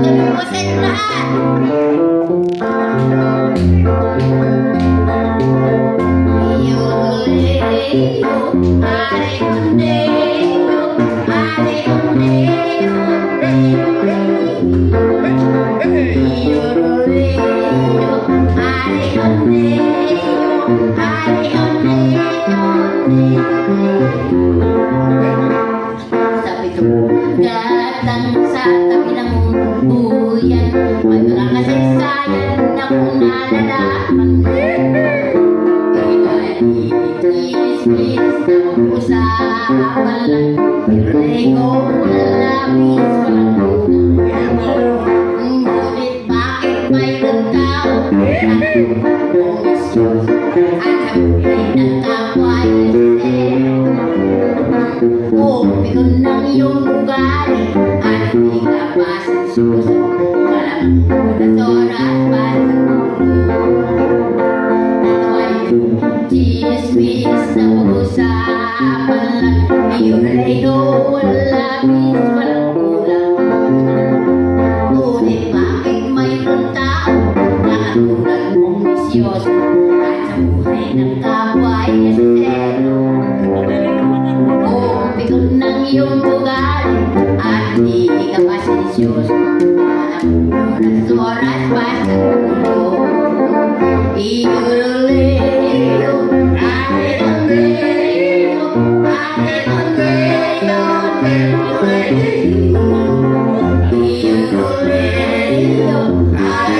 gabi po sa inyo lahat. Gatang sa tabi ng buyan, may mga kasaysayan na kung nalalaman. Iba-ibig na mag-usapan lang, irego walang labis, walang unang. Ngunit bakit mayroon tao ang komisyon at sabuhay ng kapwa kung pikon ng iyong ugali at hindi ka pasensyoso, walang oras para sa ulo. Ito ay chismis na pag-usapan lang, iyong rego walang labis, walang kulang. Ngunit bakit mayroon tao na katulad mong misyoso at sa buhay ng kapwa ay sero? Pikon ng iyong ugali at hindi ka pasensyoso, walang oras para sa ulo. Iululeo, aleloleo, aleloleo, aleloleo. Iululeo, aleloleo,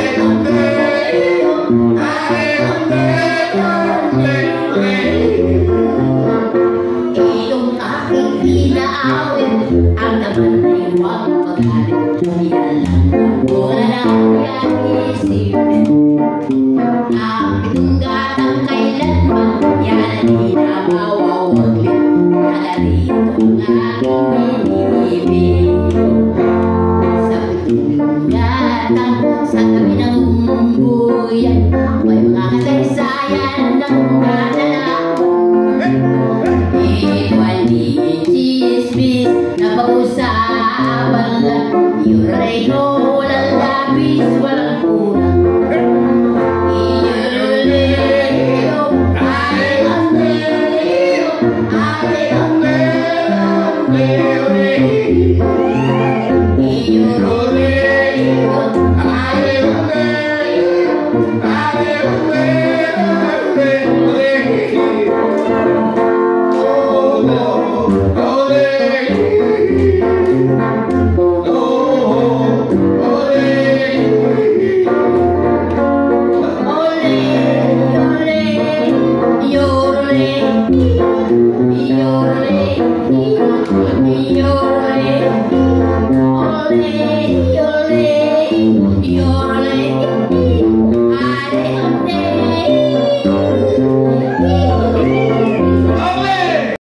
aleloleo, inaawit ang naman ay huwag magalit. Yan lang wala na kaya isipin. Ang pitong gatang kailanman, yan ay na mawawaglit. Nalarito ang aking binibig. Sa pitong gatang sa tabi ng buyan, may mga kasaysayan na kung nalalaman. Chismis na pag-usapan lang, yung rego walang labis, walang kulang. Iululeo, aleloleo, aleloleo, aleloleo.